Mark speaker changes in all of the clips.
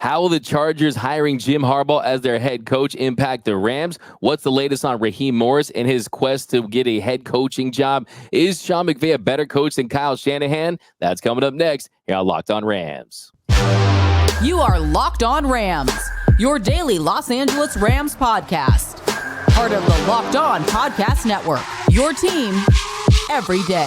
Speaker 1: How will the Chargers hiring Jim Harbaugh as their head coach impact the Rams? What's the latest on Raheem Morris and his quest to get a head coaching job? Is Sean McVay a better coach than Kyle Shanahan? That's coming up next here on Locked On Rams.
Speaker 2: You are Locked On Rams, your daily Los Angeles Rams podcast. Part of the Locked On Podcast Network, your team every day.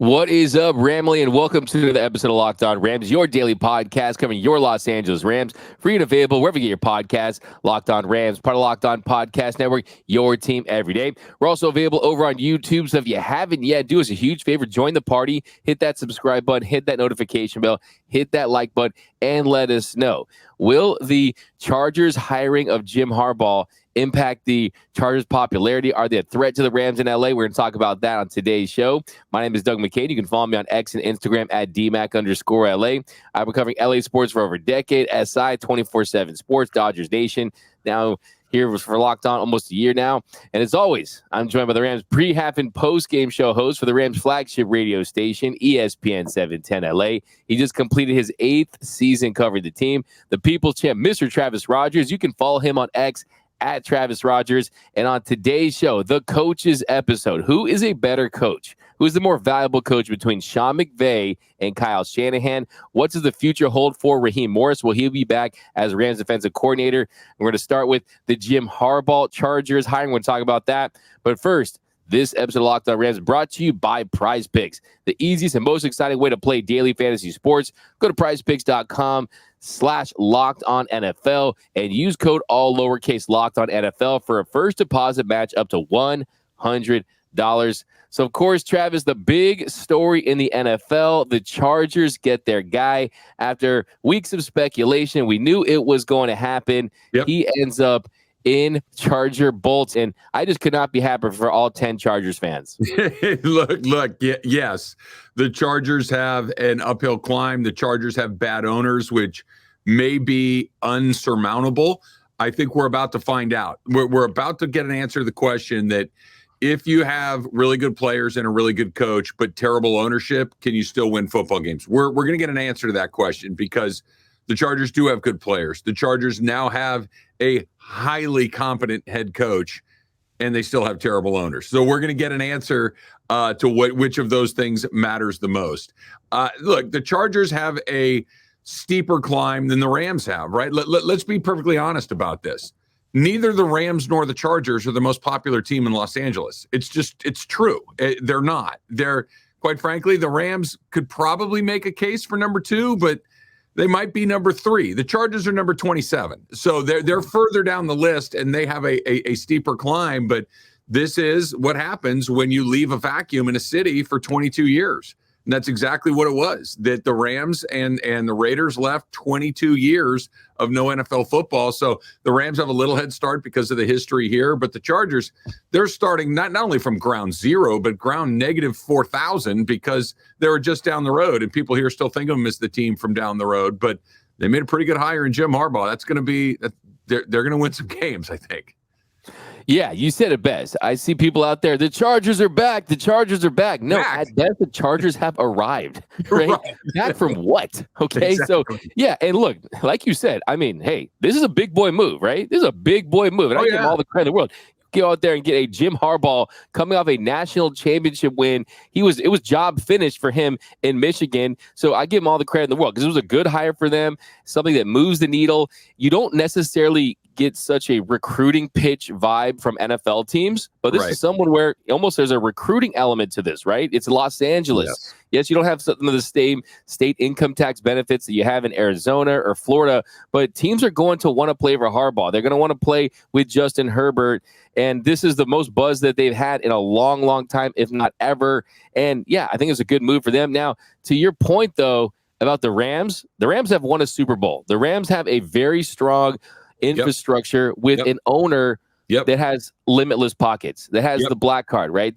Speaker 1: What is up, Ramley, and welcome to the episode of Locked On Rams, your daily podcast covering your Los Angeles Rams. Free and available wherever you get your podcasts. Locked On Rams, part of Locked On Podcast Network, your team every day. We're also available over on YouTube, so if you haven't yet, do us a huge favor, join the party, hit that subscribe button, hit that notification bell, hit that like button, and let us know. Will the Chargers hiring of Jim Harbaugh impact the Chargers' popularity? Are they a threat to the Rams in LA? We're going to talk about that on today's show. My name is Doug McCain. You can follow me on X and Instagram at DMac_LA. I've been covering LA sports for over a decade. SI 24/7 Sports, Dodgers Nation. Now here for Locked On almost a year now. And as always, I'm joined by the Rams pre-half and post-game show host for the Rams flagship radio station, ESPN 710 LA. He just completed his 8th season covering the team. The People's Champ, Mr. Travis Rogers. You can follow him on X at Travis Rogers. And on today's show, the coaches episode, who is a better coach? Who is the more valuable coach between Sean McVay and Kyle Shanahan? What does the future hold for Raheem Morris? Will he be back as Rams defensive coordinator? We're going to start with the Jim Harbaugh Chargers hiring. We're going to talk about that. But first, this episode of Locked On Rams is brought to you by PrizePicks, the easiest and most exciting way to play daily fantasy sports. Go to PrizePicks.com/LockedOnNFL and use code all lowercase Locked On NFL for a first deposit match up to $100. So, of course, Travis, the big story in the NFL, the Chargers get their guy. After weeks of speculation, we knew it was going to happen. Yep. He ends up in Charger bolts, and I just could not be happier for all 10 Chargers fans.
Speaker 3: Look, yes, the Chargers have an uphill climb. The Chargers have bad owners, which may be unsurmountable. I think we're about to find out. We're about to get an answer to the question that if you have really good players and a really good coach, but terrible ownership, can you still win football games? We're going to get an answer to that question because the Chargers do have good players. The Chargers now have a highly competent head coach, and they still have terrible owners. So we're going to get an answer to which of those things matters the most. Look, the Chargers have a steeper climb than the Rams have, right? Let's be perfectly honest about this. Neither the Rams nor the Chargers are the most popular team in Los Angeles. It's true. They're not. Quite frankly, the Rams could probably make a case for number 2, but they might be number 3. The Chargers are number 27. So they're further down the list, and they have a steeper climb. But this is what happens when you leave a vacuum in a city for 22 years. And that's exactly what it was, that the Rams and the Raiders left 22 years of no NFL football. So the Rams have a little head start because of the history here. But the Chargers, they're starting not only from ground zero, but ground negative 4,000 because they were just down the road. And people here still think of them as the team from down the road. But they made a pretty good hire in Jim Harbaugh. That's going to be – they're going to win some games, I think.
Speaker 1: Yeah, you said it best. I see people out there, the Chargers are back. The Chargers are back. No, at best, the Chargers have arrived. Right? Back from what? Okay, exactly. So, yeah, and look, like you said, I mean, hey, this is a big boy move, right? This is a big boy move, and I give him all the credit in the world. Go out there and get a Jim Harbaugh coming off a national championship win. It was job finished for him in Michigan. So I give him all the credit in the world because it was a good hire for them, something that moves the needle. You don't necessarily get such a recruiting pitch vibe from NFL teams, but this is someone where almost there's a recruiting element to this, right? It's Los Angeles. Yes, you don't have some of the state income tax benefits that you have in Arizona or Florida, but teams are going to want to play for Harbaugh. They're going to want to play with Justin Herbert, and this is the most buzz that they've had in a long, long time, if not ever. And yeah, I think it's a good move for them. Now, to your point, though, about the Rams have won a Super Bowl. The Rams have a very strong infrastructure with an owner that has limitless pockets, that has the black card, right?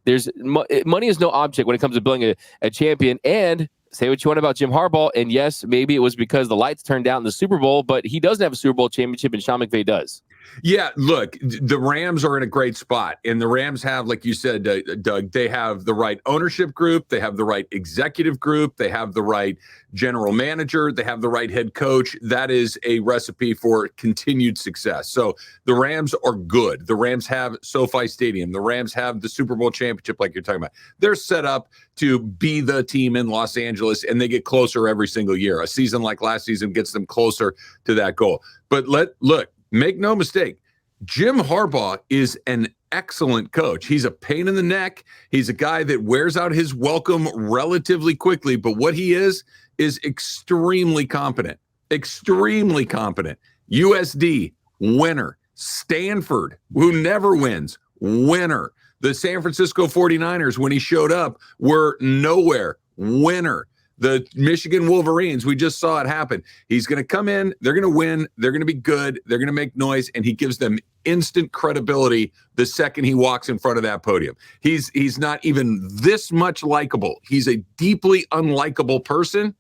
Speaker 1: Money is no object when it comes to building a champion. And say what you want about Jim Harbaugh, and yes, maybe it was because the lights turned out in the Super Bowl, but he doesn't have a Super Bowl championship, and Sean McVay does.
Speaker 3: Yeah, look, the Rams are in a great spot, and the Rams have, like you said, Doug, they have the right ownership group, they have the right executive group, they have the right general manager, they have the right head coach. That is a recipe for continued success. So the Rams are good. The Rams have SoFi Stadium. The Rams have the Super Bowl championship, like you're talking about. They're set up to be the team in Los Angeles, and they get closer every single year. A season like last season gets them closer to that goal. But look. Make no mistake, Jim Harbaugh is an excellent coach. He's a pain in the neck. He's a guy that wears out his welcome relatively quickly, but what he is extremely competent. Extremely competent. USD, winner. Stanford, who never wins, winner. The San Francisco 49ers, when he showed up, were nowhere, winner. The Michigan Wolverines, we just saw it happen. He's going to come in, they're going to win, they're going to be good, they're going to make noise, and he gives them instant credibility the second he walks in front of that podium. He's not even this much likable. He's a deeply unlikable person,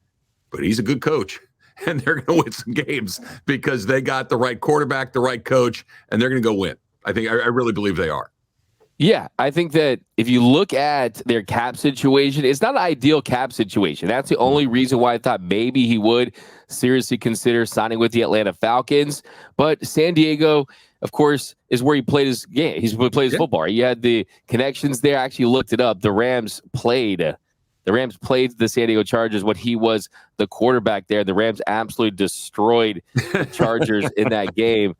Speaker 3: but he's a good coach. And they're going to win some games because they got the right quarterback, the right coach, and they're going to go win. I really believe they are.
Speaker 1: Yeah, I think that if you look at their cap situation, it's not an ideal cap situation. That's the only reason why I thought maybe he would seriously consider signing with the Atlanta Falcons. But San Diego, of course, is where he played his game. He's played his football. He had the connections there. I actually looked it up. The Rams played the San Diego Chargers when he was the quarterback there. The Rams absolutely destroyed the Chargers in that game.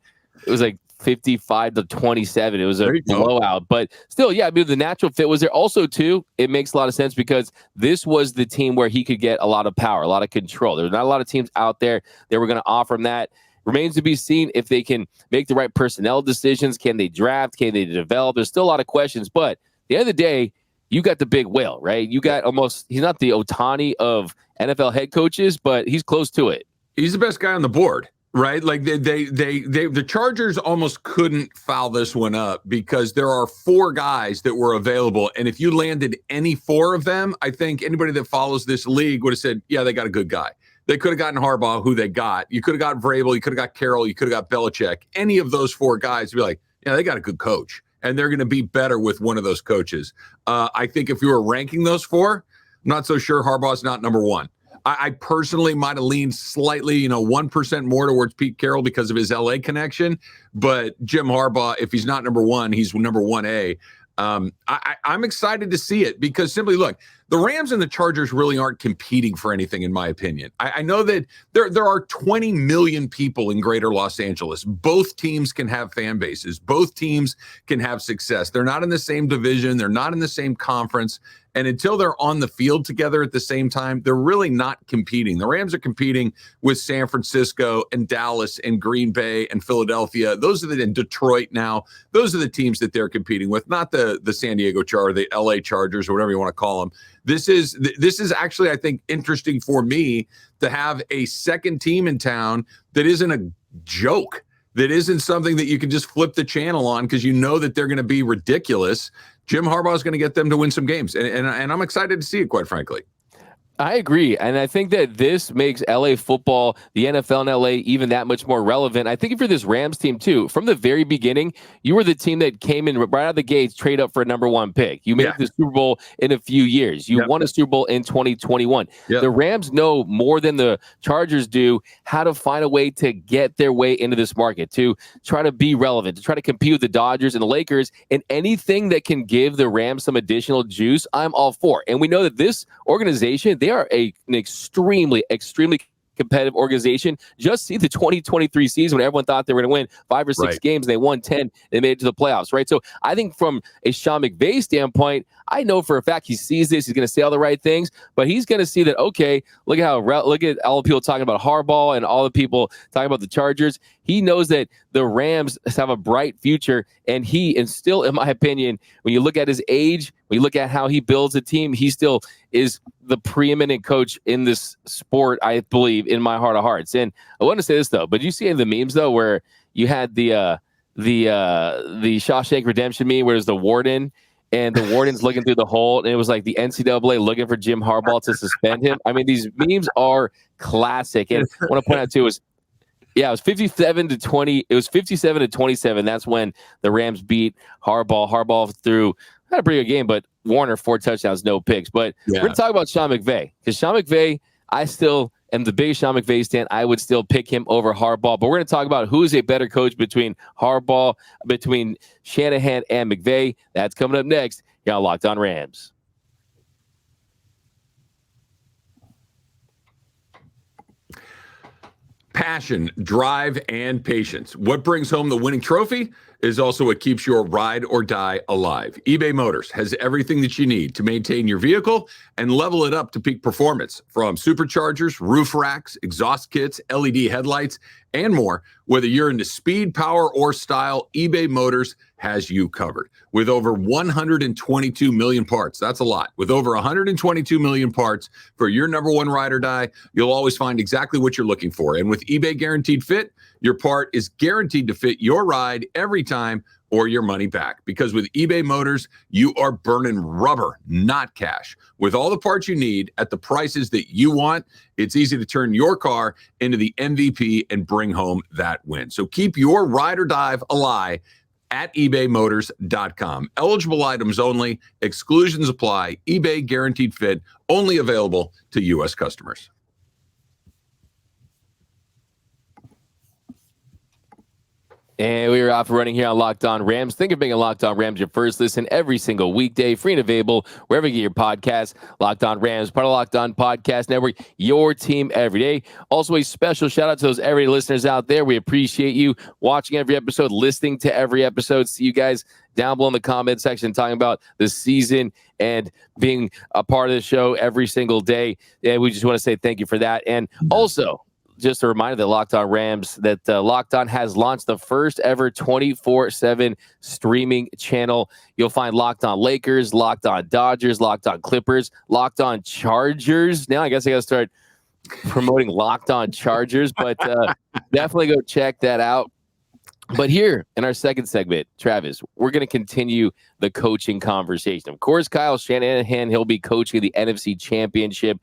Speaker 1: It was like 55-27. It was a blowout, but still, yeah, I mean, the natural fit was there. Also, too, it makes a lot of sense because this was the team where he could get a lot of power, a lot of control. There's not a lot of teams out there that were going to offer him that. Remains to be seen if they can make the right personnel decisions. Can they draft? Can they develop? There's still a lot of questions, but at the end of the day, you got the big whale, right? You got he's not the Ohtani of NFL head coaches, but he's close to it.
Speaker 3: He's the best guy on the board. Right, like the Chargers almost couldn't foul this one up because there are 4 guys that were available, and if you landed any 4 of them, I think anybody that follows this league would have said, "Yeah, they got a good guy." They could have gotten Harbaugh, who they got. You could have got Vrabel, you could have got Carroll, you could have got Belichick. Any of those 4 guys, you'd be like, "Yeah, they got a good coach," and they're going to be better with one of those coaches. I think if you were ranking those 4, I'm not so sure Harbaugh's not number 1. I personally might have leaned slightly, 1% more towards Pete Carroll because of his LA connection. But Jim Harbaugh, if he's not number 1, he's number 1A. I'm excited to see it because simply, look, the Rams and the Chargers really aren't competing for anything, in my opinion. I know that there are 20 million people in greater Los Angeles. Both teams can have fan bases. Both teams can have success. They're not in the same division. They're not in the same conference. And until they're on the field together at the same time, they're really not competing. The Rams are competing with San Francisco and Dallas and Green Bay and Philadelphia. Those are in Detroit now. Those are the teams that they're competing with, not the San Diego Chargers, the LA Chargers, or whatever you want to call them. This is actually, I think, interesting for me to have a second team in town that isn't a joke, that isn't something that you can just flip the channel on because you know that they're going to be ridiculous. Jim Harbaugh is going to get them to win some games, and I'm excited to see it, quite frankly.
Speaker 1: I agree, and I think that this makes LA football, the NFL in LA, even that much more relevant. I think if you're this Rams team, too, from the very beginning, you were the team that came in right out of the gates, trade up for a number 1 pick. You made the Super Bowl in a few years. You won a Super Bowl in 2021. The Rams know more than the Chargers do how to find a way to get their way into this market, to try to be relevant, to try to compete with the Dodgers and the Lakers, and anything that can give the Rams some additional juice, I'm all for. And we know that this organization, they are an extremely competitive organization. Just see the 2023 season when everyone thought they were going to win 5 or 6 games. And they won 10. They made it to the playoffs, right? So I think from a Sean McVay standpoint, I know for a fact he sees this. He's going to say all the right things, but he's going to see that, okay, look at all the people talking about Harbaugh and all the people talking about the Chargers. He knows that the Rams have a bright future, and still, in my opinion, when you look at his age, when you look at how he builds a team, he still is the preeminent coach in this sport, I believe, in my heart of hearts. And I want to say this, though, but you see the memes, though, where you had the Shawshank Redemption meme where there's the warden, and the warden's looking through the hole, and it was like the NCAA looking for Jim Harbaugh to suspend him. I mean, these memes are classic. And I want to point out too is, yeah, it was 57-20. It was 57-27. That's when the Rams beat Harbaugh. Harbaugh had a pretty good game, but Warner 4 touchdowns, no picks. But we're going to talk about Sean McVay, because Sean McVay, I still am the biggest Sean McVay stan. I would still pick him over Harbaugh. But we're going to talk about who is a better coach between Shanahan and McVay. That's coming up next here on Locked On Rams.
Speaker 3: Passion, drive, and patience. What brings home the winning trophy is also what keeps your ride or die alive. eBay Motors has everything that you need to maintain your vehicle and level it up to peak performance, from superchargers, roof racks, exhaust kits, LED headlights, and more. Whether you're into speed, power, or style, eBay Motors has you covered. With over 122 million parts, that's a lot. With over 122 million parts for your number one ride or die, you'll always find exactly what you're looking for. And with eBay Guaranteed Fit, your part is guaranteed to fit your ride every time or your money back. Because with eBay Motors, you are burning rubber, not cash. With all the parts you need at the prices that you want, it's easy to turn your car into the MVP and bring home that win. So keep your ride or die alive at ebaymotors.com. Eligible items only. Exclusions apply. eBay Guaranteed Fit. Only available to U.S. customers.
Speaker 1: And we are off and running here on Locked On Rams. Think of being a Locked On Rams your first listen every single weekday, free and available wherever you get your podcasts. Locked On Rams, part of Locked On Podcast Network, your team every day. Also, a special shout out to those everyday listeners out there. We appreciate you watching every episode, listening to every episode. See you guys down below in the comment section talking about the season and being a part of the show every single day. And we just want to say thank you for that. And also, just a reminder that Locked On Rams, that Locked On has launched the first ever 24/7 streaming channel. You'll find Locked On Lakers, Locked On Dodgers, Locked On Clippers, Locked On Chargers. Now I guess I got to start promoting Locked On Chargers, but definitely go check that out. But here in our second segment, Travis, we're going to continue the coaching conversation. Of course, Kyle Shanahan, he'll be coaching the NFC Championship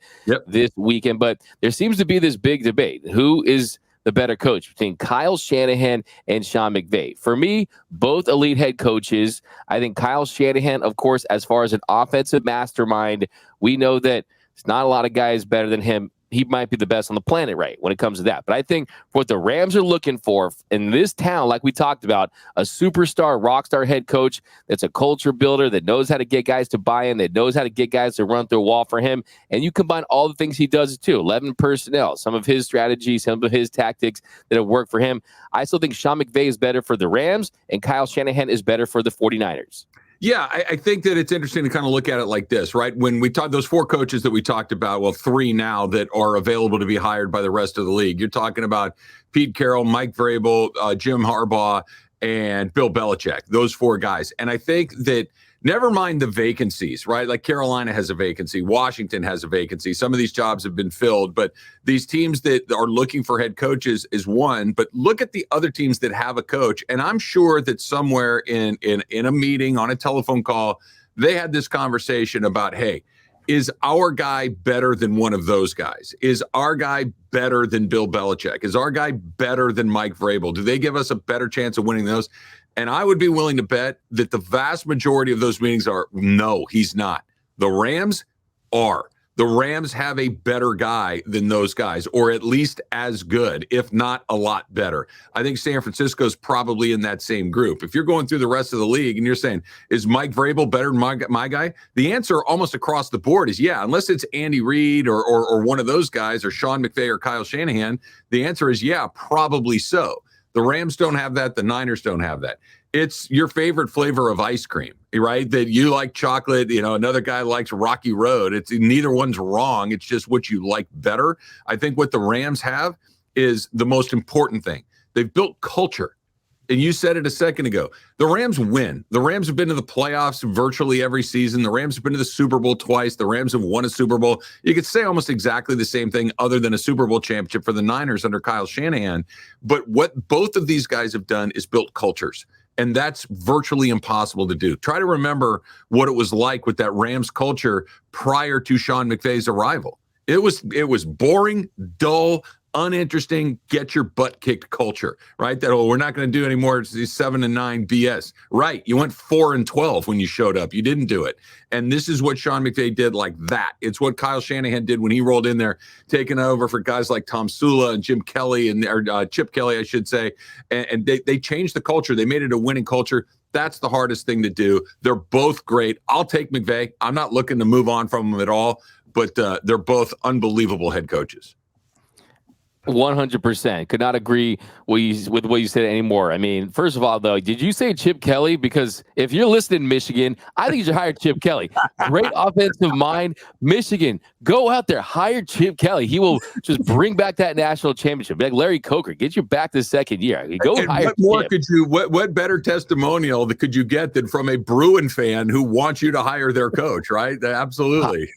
Speaker 1: this weekend. But there seems to be this big debate. Who is the better coach between Kyle Shanahan and Sean McVay? For me, both elite head coaches. I think Kyle Shanahan, of course, as far as an offensive mastermind, we know that it's not a lot of guys better than him. He might be the best on the planet, right, when it comes to that. But I think what the Rams are looking for in this town, like we talked about, a superstar, rock star head coach that's a culture builder, that knows how to get guys to buy in, that knows how to get guys to run through a wall for him. And you combine all the things he does too, 11 personnel, some of his strategies, some of his tactics that have worked for him. I still think Sean McVay is better for the Rams and Kyle Shanahan is better for the 49ers.
Speaker 3: Yeah, I think that it's interesting to kind of look at it like this, right? When we talk those 4 coaches that we talked about, well, 3 now that are available to be hired by the rest of the league. You're talking about Pete Carroll, Mike Vrabel, Jim Harbaugh, and Bill Belichick, those 4 guys. And I think that never mind the vacancies, right? Like Carolina has a vacancy. Washington has a vacancy. Some of these jobs have been filled, but these teams that are looking for head coaches is one. But look at the other teams that have a coach. And I'm sure that somewhere in a meeting, on a telephone call, they had this conversation about, hey, is our guy better than one of those guys? Is our guy better than Bill Belichick? Is our guy better than Mike Vrabel? Do they give us a better chance of winning those? And I would be willing to bet that the vast majority of those meetings are, no, he's not. The Rams are. The Rams have a better guy than those guys, or at least as good, if not a lot better. I think San Francisco's probably in that same group. If you're going through the rest of the league and you're saying, is Mike Vrabel better than my guy? The answer almost across the board is yeah, unless it's Andy Reid or one of those guys, or Sean McVay or Kyle Shanahan. The answer is yeah, probably so. The Rams don't have that. The Niners don't have that. It's your favorite flavor of ice cream, right? That you like chocolate, another guy likes Rocky Road. It's neither one's wrong. It's just what you like better. I think what the Rams have is the most important thing. They've built culture. And you said it a second ago. The Rams win. The Rams have been to the playoffs virtually every season. The Rams have been to the Super Bowl twice. The Rams have won a Super Bowl. You could say almost exactly the same thing other than a Super Bowl championship for the Niners under Kyle Shanahan. But what both of these guys have done is built cultures. And that's virtually impossible to do. Try to remember what it was like with that Rams culture prior to Sean McVay's arrival. It was boring, dull, uninteresting, get your butt kicked culture, right? That, we're not going to do any more 7-9 BS. Right. You went 4-12 when you showed up. You didn't do it. And this is what Sean McVay did like that. It's what Kyle Shanahan did when he rolled in there, taking over for guys like Tom Sula and Jim Kelly or Chip Kelly, I should say. And they changed the culture. They made it a winning culture. That's the hardest thing to do. They're both great. I'll take McVay. I'm not looking to move on from them at all, but they're both unbelievable head coaches.
Speaker 1: 100%. Could not agree with what you said anymore. I mean, first of all, though, did you say Chip Kelly? Because if you're listening in Michigan, I think you should hire Chip Kelly. Great offensive mind. Michigan, go out there, hire Chip Kelly. He will just bring back that national championship. Like Larry Coker, get you back the second year. Go
Speaker 3: and
Speaker 1: hire
Speaker 3: what more
Speaker 1: Chip.
Speaker 3: could you? What better testimonial could you get than from a Bruin fan who wants you to hire their coach? Right? Absolutely.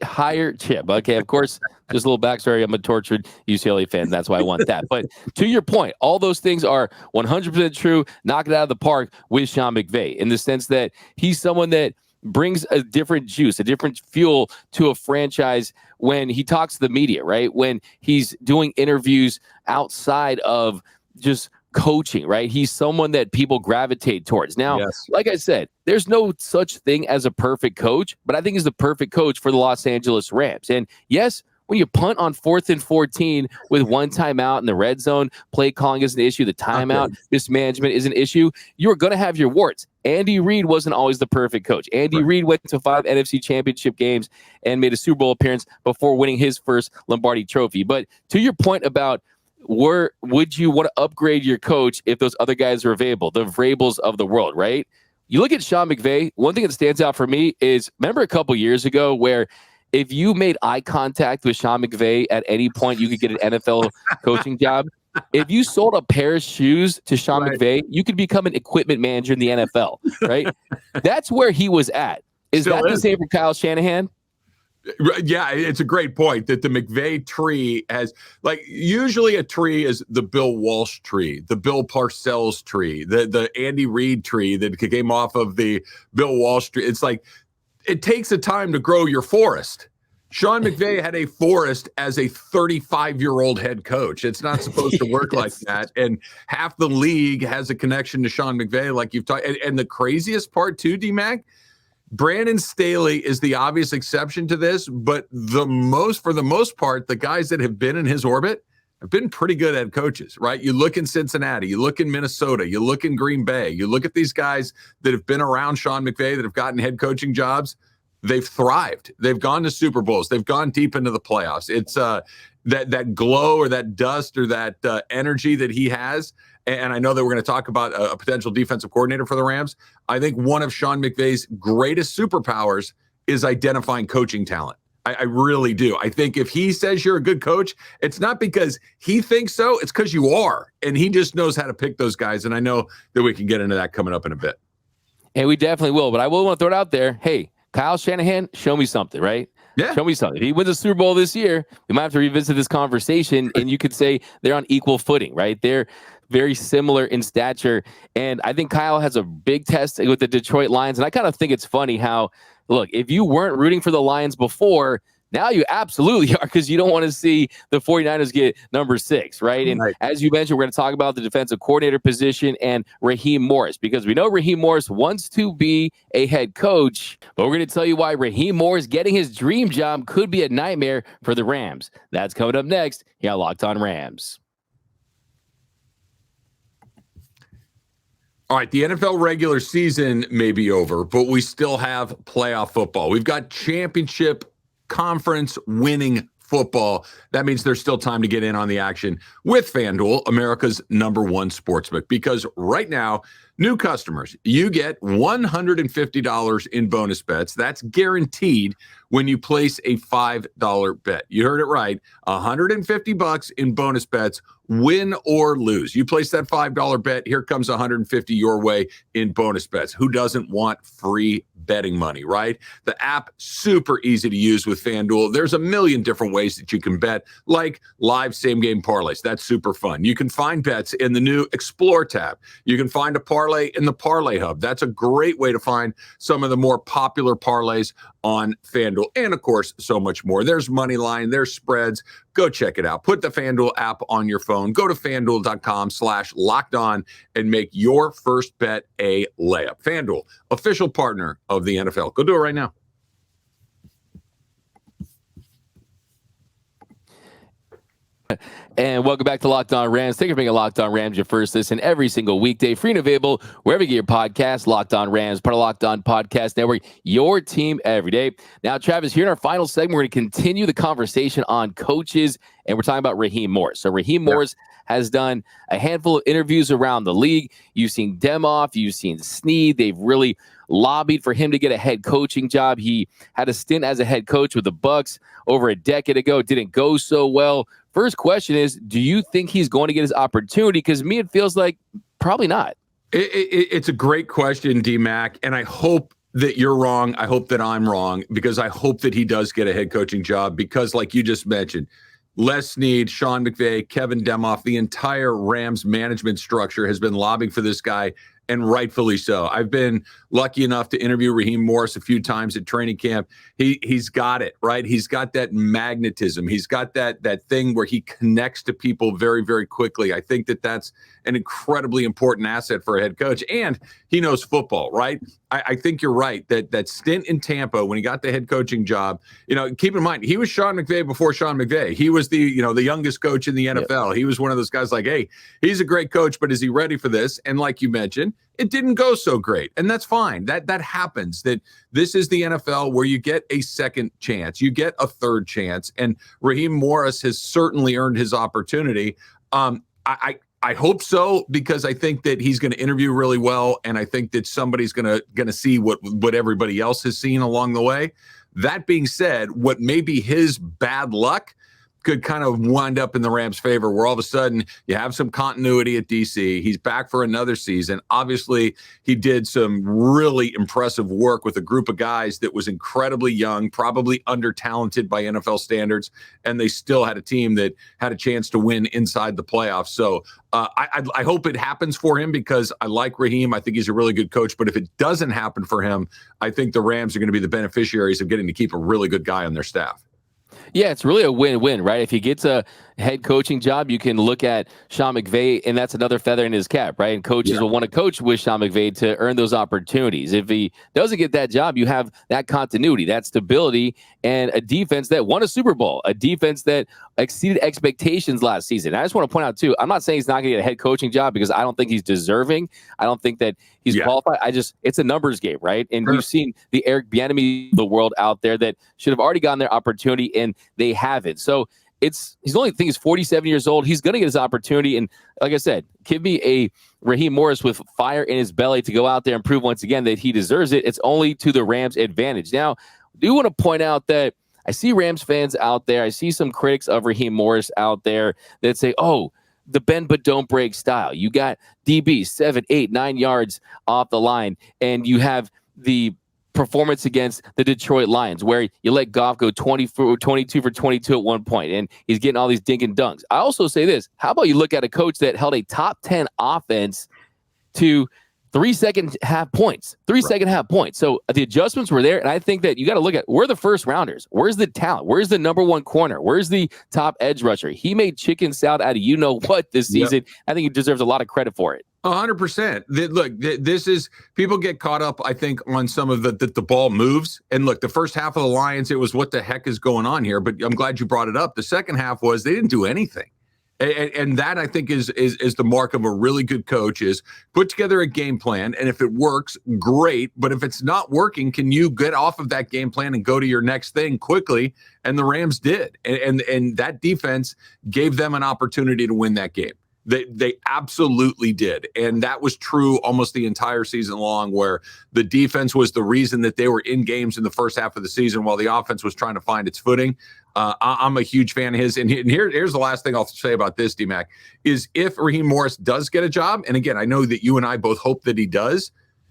Speaker 1: Hire Chip. Okay, of course. Just a little backstory. I'm a tortured UCLA fan. That's why I want that. But to your point, all those things are 100% true. Knock it out of the park with Sean McVay in the sense that he's someone that brings a different juice, a different fuel to a franchise when he talks to the media, right? When he's doing interviews outside of just coaching, right? He's someone that people gravitate towards. Now, Like I said, there's no such thing as a perfect coach, but I think he's the perfect coach for the Los Angeles Rams. And yes, when you punt on 4th and 14 with one timeout in the red zone, play calling is an issue, the timeout mismanagement is an issue, you're going to have your warts. Andy Reid wasn't always the perfect coach. Andy Reid went to 5 NFC championship games and made a Super Bowl appearance before winning his first Lombardi trophy. But to your point about would you want to upgrade your coach if those other guys are available, the Vrabels of the world, right? You look at Sean McVay, one thing that stands out for me is, remember a couple years ago where if you made eye contact with Sean McVay at any point, you could get an NFL coaching job. If you sold a pair of shoes to Sean McVay, you could become an equipment manager in the NFL, right? That's where he was at. Is that the same for Kyle Shanahan?
Speaker 3: Yeah, it's a great point that the McVay tree has, like, usually a tree is the Bill Walsh tree, the Bill Parcells tree, the Andy Reid tree that came off of the Bill Walsh tree. It's like, it takes a time to grow your forest. Sean McVay had a forest as a 35-year-old head coach. It's not supposed to work like that. And half the league has a connection to Sean McVay, like you've talked. And the craziest part too, D-Mac, Brandon Staley is the obvious exception to this, but for the most part, the guys that have been in his orbit have been pretty good head coaches, right? You look in Cincinnati, you look in Minnesota, you look in Green Bay, you look at these guys that have been around Sean McVay that have gotten head coaching jobs. They've thrived. They've gone to Super Bowls. They've gone deep into the playoffs. It's that glow or that dust or that energy that he has. And I know that we're going to talk about a potential defensive coordinator for the Rams. I think one of Sean McVay's greatest superpowers is identifying coaching talent. I really do. I think if he says you're a good coach, it's not because he thinks so. It's because you are. And he just knows how to pick those guys. And I know that we can get into that coming up in a bit.
Speaker 1: And we definitely will. But I will want to throw it out there. Hey, Kyle Shanahan, show me something, right?
Speaker 3: Yeah.
Speaker 1: Show me something. If he wins a Super Bowl this year, we might have to revisit this conversation, and you could say they're on equal footing, right? They're very similar in stature. And I think Kyle has a big test with the Detroit Lions. And I kind of think it's funny how, look, if you weren't rooting for the Lions before, now you absolutely are, because you don't want to see the 49ers get number 6, right? And as you mentioned, we're going to talk about the defensive coordinator position and Raheem Morris, because we know Raheem Morris wants to be a head coach, but we're going to tell you why Raheem Morris getting his dream job could be a nightmare for the Rams. That's coming up next here on Locked On Rams.
Speaker 3: All right, the NFL regular season may be over, but we still have playoff football. We've got championship conference winning football. That means there's still time to get in on the action with FanDuel, America's #1 sportsbook, because right now New customers, you get $150 in bonus bets. That's guaranteed when you place a $5 bet. You heard it right. $150 in bonus bets, win or lose. You place that $5 bet, here comes $150 your way in bonus bets. Who doesn't want free betting money, right? The app, super easy to use with FanDuel. There's a million different ways that you can bet, like live same-game parlays. That's super fun. You can find bets in the new Explore tab. You can find a parlay in the Parlay Hub. That's a great way to find some of the more popular parlays on FanDuel. And, of course, so much more. There's money line, there's spreads. Go check it out. Put the FanDuel app on your phone. Go to FanDuel.com/lockedon and make your first bet a layup. FanDuel, official partner of the NFL. Go do it right now.
Speaker 1: And welcome back to Locked On Rams. Thank you for making Locked On Rams your first listen every single weekday. Free and available wherever you get your podcast. Locked On Rams, part of Locked On Podcast Network, your team every day. Now, Travis, here in our final segment, we're going to continue the conversation on coaches, and we're talking about Raheem Morris. So Raheem Morris has done a handful of interviews around the league. You've seen Demoff, you've seen Snead. They've really lobbied for him to get a head coaching job. He had a stint as a head coach with the Bucs over a decade ago. It didn't go so well. First question is, do you think he's going to get his opportunity? Because me, it feels like probably not.
Speaker 3: It's a great question, D-Mac, and I hope that you're wrong. I hope that I'm wrong, because I hope that he does get a head coaching job, because like you just mentioned, Les Snead, Sean McVay, Kevin Demoff, the entire Rams management structure has been lobbying for this guy, and rightfully so. I've been lucky enough to interview Raheem Morris a few times at training camp. He's got it, right? He's got that magnetism. He's got that thing where he connects to people very, very quickly. I think that that's an incredibly important asset for a head coach, and he knows football, right? I think you're right that stint in Tampa when he got the head coaching job, keep in mind, he was Sean McVay before Sean McVay. He was the youngest coach in the NFL. Yep. He was one of those guys like, hey, he's a great coach, but is he ready for this? And like you mentioned, it didn't go so great. And that's fine. That happens. That this is the NFL where you get a second chance. You get a third chance. And Raheem Morris has certainly earned his opportunity. I hope so, because I think that he's going to interview really well, and I think that somebody's going to see what everybody else has seen along the way. That being said, what may be his bad luck could kind of wind up in the Rams' favor, where all of a sudden you have some continuity at DC. He's back for another season. Obviously, he did some really impressive work with a group of guys that was incredibly young, probably under-talented by NFL standards, and they still had a team that had a chance to win inside the playoffs. So I hope it happens for him, because I like Raheem. I think he's a really good coach. But if it doesn't happen for him, I think the Rams are going to be the beneficiaries of getting to keep a really good guy on their staff.
Speaker 1: Yeah, it's really a win-win, right? If he gets a head coaching job, you can look at Sean McVay, and that's another feather in his cap, right? And coaches will want to coach with Sean McVay to earn those opportunities. If he doesn't get that job, you have that continuity, that stability, and a defense that won a Super Bowl, a defense that exceeded expectations last season. I just want to point out, too, I'm not saying he's not going to get a head coaching job, because I don't think he's deserving. I don't think that he's qualified. It's a numbers game, right? And we've seen the Eric Bieniemy of the world out there that should have already gotten their opportunity, and they haven't. So he's 47 years old. He's going to get his opportunity. And like I said, give me a Raheem Morris with fire in his belly to go out there and prove once again that he deserves it. It's only to the Rams' advantage. Now, I do want to point out that I see Rams fans out there. I see some critics of Raheem Morris out there that say, oh, the bend but don't break style. You got DB 7, 8, 9 yards off the line, and you have the performance against the Detroit Lions, where you let Goff go 22 for 22 at one point, and he's getting all these dink and dunks. I also say this: how about you look at a coach that held a top 10 offense to 3 second half points? So the adjustments were there, and I think that you got to look at, where the first rounders. Where's the talent? Where's the number one corner? Where's the top edge rusher? He made chicken salad out of what this season. I think he deserves a lot of credit for it.
Speaker 3: 100%. Look, this is, people get caught up, I think, on some of the ball moves. And look, the first half of the Lions, it was, what the heck is going on here? But I'm glad you brought it up. The second half was, they didn't do anything. And that, I think, is the mark of a really good coach, is put together a game plan. And if it works, great. But if it's not working, can you get off of that game plan and go to your next thing quickly? And the Rams did. And that defense gave them an opportunity to win that game. They absolutely did. And that was true almost the entire season long, where the defense was the reason that they were in games in the first half of the season while the offense was trying to find its footing. I'm a huge fan of his. And here's the last thing I'll say about this, D-Mac, is if Raheem Morris does get a job, and again, I know that you and I both hope that he does,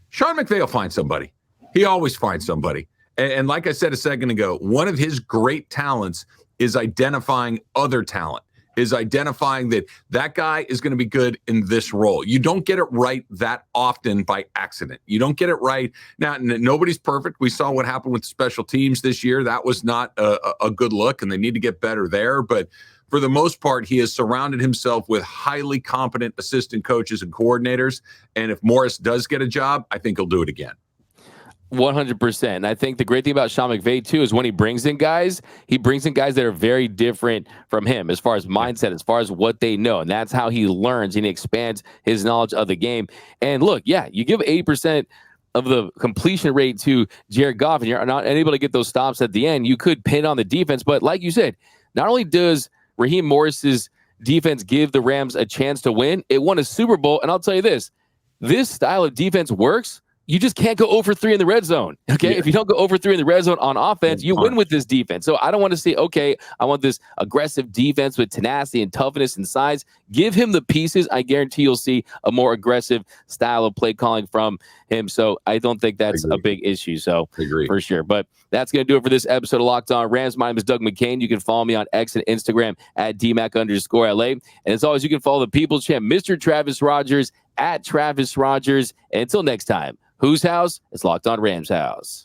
Speaker 3: Sean McVay will find somebody. He always finds somebody. And like I said a second ago, one of his great talents is identifying other talent, is identifying that guy is going to be good in this role. You don't get it right that often by accident. You don't get it right. Now, nobody's perfect. We saw what happened with special teams this year. That was not a good look, and they need to get better there. But for the most part, he has surrounded himself with highly competent assistant coaches and coordinators. And if Morris does get a job, I think he'll do it again.
Speaker 1: 100%. And I think the great thing about Sean McVay, too, is when he brings in guys that are very different from him as far as mindset, as far as what they know. And that's how he learns and he expands his knowledge of the game. And look, yeah, you give 80% of the completion rate to Jared Goff and you're not able to get those stops at the end. You could pin on the defense. But like you said, not only does Raheem Morris's defense give the Rams a chance to win, it won a Super Bowl. And I'll tell you this style of defense works. You just can't go 0-3 in the red zone. Okay. Yeah. If you don't go 0-3 in the red zone on offense, you win with this defense. So I don't want to say, okay, I want this aggressive defense with tenacity and toughness and size. Give him the pieces. I guarantee you'll see a more aggressive style of play calling from him. So I don't think that's a big issue. So for sure. But that's going to do it for this episode of Locked On Rams. My name is Doug McCain. You can follow me on X and Instagram at DMAC_LA. And as always, you can follow the People's Champ, Mr. Travis Rogers, at Travis Rogers. And until next time, whose house? It's Locked On Rams house.